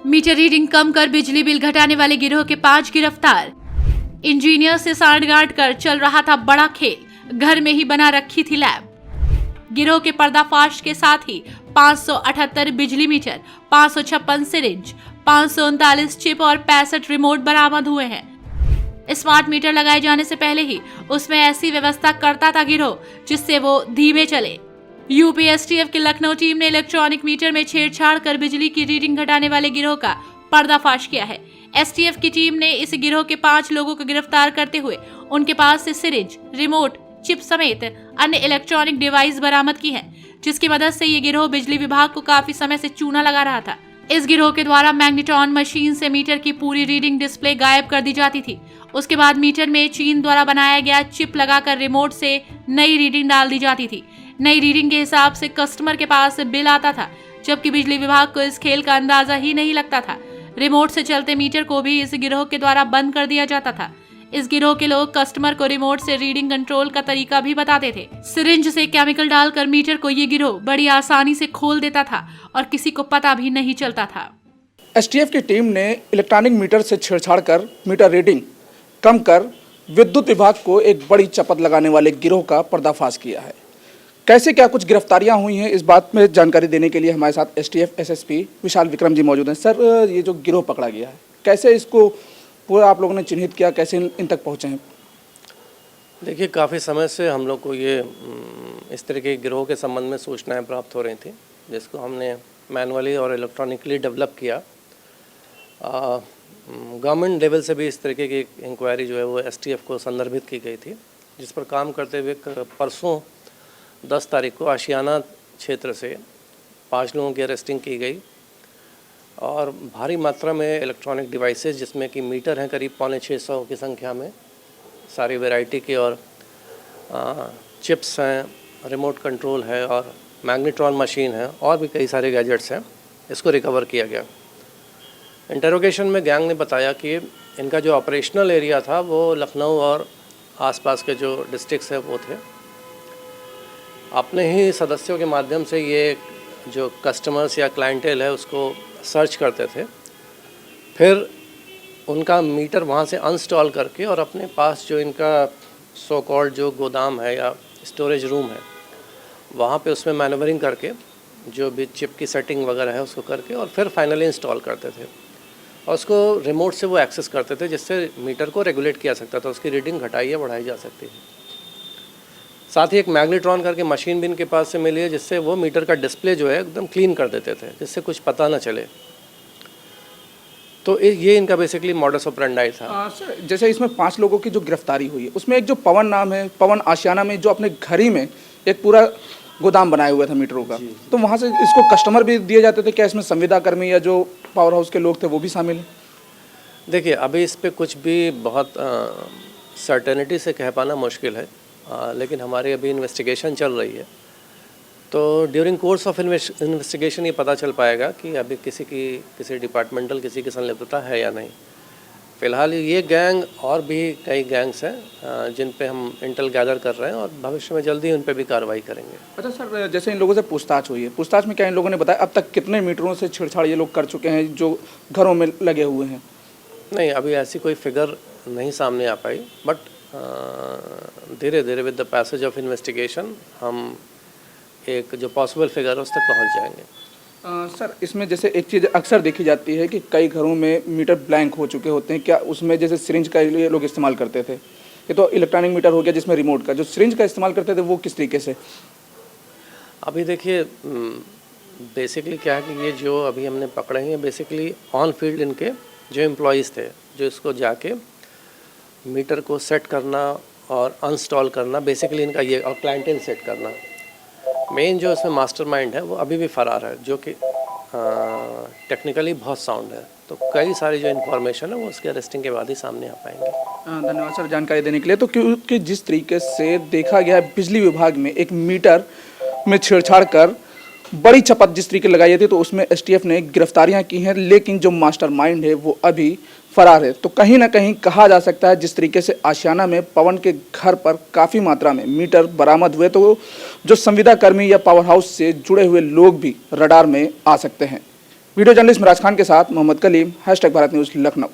Meter reading कम कर बिजली bill घटाने वाले गिरोह के 5 गिरफ्तार। इंजीनियर से सांठगांठ कर चल रहा था बड़ा खेल, घर में ही बना रखी थी लैब। गिरोह के पर्दाफाश के साथ ही 578 बिजली मीटर, 556 सिरिंज, 539 चिप और 65 रिमोट बरामद हुए हैं। स्मार्ट मीटर लगाए जाने से पहले ही उसमें ऐसी व्यवस्था करता था गिरोह जिससे वो धीमे चले। यूपी एसटीएफ की लखनऊ टीम ने इलेक्ट्रॉनिक मीटर में छेड़छाड़ कर बिजली की रीडिंग घटाने वाले गिरोह का पर्दाफाश किया है। एसटीएफ की टीम ने इस गिरोह के 5 लोगों को गिरफ्तार करते हुए उनके पास से सिरिंज, रिमोट, चिप समेत अन्य इलेक्ट्रॉनिक डिवाइस बरामद की है, जिसकी मदद से ये गिरोह बिजली विभाग को काफी समय से चूना लगा रहा था। इस गिरोह के द्वारा मैग्नेट्रॉन मशीन से मीटर की पूरी रीडिंग डिस्प्ले गायब कर दी जाती थी। उसके बाद मीटर में चीन द्वारा बनाया गया चिप लगाकर रिमोट से नई रीडिंग डाल दी जाती थी। नई रीडिंग के हिसाब से कस्टमर के पास बिल आता था, जबकि बिजली विभाग को इस खेल का अंदाजा ही नहीं लगता था। रिमोट से चलते मीटर को भी इस गिरोह के द्वारा बंद कर दिया जाता था। इस गिरोह के लोग कस्टमर को रिमोट से रीडिंग कंट्रोल का तरीका भी बताते थे। सिरिंज से केमिकल डालकर मीटर को ये गिरोह बड़ी आसानी से खोल देता था और किसी को पता भी नहीं चलता था। एसटीएफ की टीम ने इलेक्ट्रॉनिक मीटर से छेड़छाड़ कर मीटर रीडिंग कम कर विद्युत विभाग को एक बड़ी चपत लगाने वाले गिरोह का पर्दाफाश किया है। कैसे क्या कुछ गिरफ्तारियां हुई हैं, इस बात में जानकारी देने के लिए हमारे साथ एसटीएफ एसएसपी विशाल विक्रम जी मौजूद हैं। सर, ये जो गिरोह पकड़ा गया है, कैसे इसको पूरा आप लोगों ने चिन्हित किया, कैसे इन तक पहुँचे हैं? देखिए, काफ़ी समय से हम लोग को ये इस तरह के गिरोह के संबंध में सूचनाएं प्राप्त हो रही थी, जिसको हमने मैनुअली और इलेक्ट्रॉनिकली डेवलप किया। गवर्नमेंट लेवल से भी इस तरीके की इंक्वायरी जो है वो एसटीएफ को संदर्भित की गई थी, जिस पर काम करते हुए परसों 10 तारीख को आशियाना क्षेत्र से 5 लोगों की अरेस्टिंग की गई और भारी मात्रा में इलेक्ट्रॉनिक डिवाइसेस, जिसमें कि मीटर हैं करीब 650 की संख्या में, सारी वैरायटी के, और चिप्स हैं, रिमोट कंट्रोल है और मैग्नेट्रॉन मशीन है और भी कई सारे गैजेट्स हैं, इसको रिकवर किया गया। इंटरोगेशन में गैंग ने बताया कि इनका जो ऑपरेशनल एरिया था वो लखनऊ और आसपास के जो डिस्ट्रिक्ट्स हैं वो थे। अपने ही सदस्यों के माध्यम से ये जो कस्टमर्स या क्लाइंटेल है उसको सर्च करते थे, फिर उनका मीटर वहाँ से अनस्टॉल करके और अपने पास जो इनका सो कॉल्ड जो गोदाम है या स्टोरेज रूम है वहाँ पे उसमें मैनूवरिंग करके जो भी चिप की सेटिंग वगैरह है उसको करके और फिर फाइनली इंस्टॉल करते थे और उसको रिमोट से वो एक्सेस करते थे, जिससे मीटर को रेगुलेट किया सकता था, उसकी रीडिंग घटाई या बढ़ाई जा सकती है। साथ ही एक मैग्नेट्रॉन करके मशीन भी इनके पास से मिली है, जिससे वो मीटर का डिस्प्ले जो है एकदम क्लीन कर देते थे, जिससे कुछ पता ना चले। तो ये इनका बेसिकली मॉडस ऑपरेंडाई था। सर, जैसे इसमें 5 लोगों की जो गिरफ्तारी हुई है, उसमें एक जो पवन नाम है, पवन आशियाना में जो अपने घर ही में एक पूरा गोदाम बनाया हुआ था मीटरों का, तो वहाँ से इसको कस्टमर भी दिए जाते थे क्या? इसमें संविदा कर्मी या जो पावर हाउस के लोग थे वो भी शामिल हैं? देखिए, अभी इस पर कुछ भी बहुत सर्टेनिटी से कह पाना मुश्किल है, लेकिन हमारी अभी इन्वेस्टिगेशन चल रही है, तो ड्यूरिंग कोर्स ऑफ इन्वेस्टिगेशन ये पता चल पाएगा कि अभी किसी डिपार्टमेंटल किसी की संलिप्तता है या नहीं। फ़िलहाल ये गैंग और भी कई गैंग्स हैं जिन पे हम इंटेल गैदर कर रहे हैं और भविष्य में जल्दी उन पे भी कार्रवाई करेंगे। अच्छा सर, जैसे इन लोगों से पूछताछ हुई है, पूछताछ में क्या इन लोगों ने बताया अब तक कितने मीटरों से छेड़छाड़ ये लोग कर चुके हैं जो घरों में लगे हुए हैं? नहीं, अभी ऐसी कोई फिगर नहीं सामने आ पाई, बट धीरे धीरे with the passage of investigation हम एक जो पॉसिबल फिगर है उस तक पहुँच जाएंगे। सर, इसमें जैसे एक चीज़ अक्सर देखी जाती है कि कई घरों में मीटर ब्लैंक हो चुके होते हैं, क्या उसमें जैसे सिरिंज का ये लोग इस्तेमाल करते थे? ये तो इलेक्ट्रॉनिक मीटर हो गया जिसमें रिमोट का, जो सिरिंज का इस्तेमाल करते थे वो किस तरीके से? अभी देखिए, बेसिकली क्या है कि ये जो अभी हमने पकड़े हैं बेसिकली ऑन फील्ड इनके जो एम्प्लॉयज़ थे, जो इसको जाके मीटर को सेट करना और अनस्टॉल करना, बेसिकली इनका ये, और क्लाइंटेल सेट करना। मेन जो इसमें मास्टरमाइंड है वो अभी भी फरार है, जो कि टेक्निकली बहुत साउंड है, तो कई सारी जो इन्फॉर्मेशन है वो उसके अरेस्टिंग के बाद ही सामने आ पाएंगे। धन्यवाद सर जानकारी देने के लिए। तो क्योंकि जिस तरीके से देखा गया है बिजली विभाग में एक मीटर में छेड़छाड़ कर बड़ी चपत जिस तरीके लगाई थी, तो उसमें एसटीएफ ने गिरफ्तारियां की हैं, लेकिन जो मास्टरमाइंड है वो अभी फरार है। तो कहीं ना कहीं कहा जा सकता है जिस तरीके से आशियाना में पवन के घर पर काफ़ी मात्रा में मीटर बरामद हुए, तो जो संविदा कर्मी या पावर हाउस से जुड़े हुए लोग भी रडार में आ सकते हैं। वीडियो जर्नलिस्ट मिराज खान के साथ मोहम्मद कलीम, #भारत न्यूज़ लखनऊ।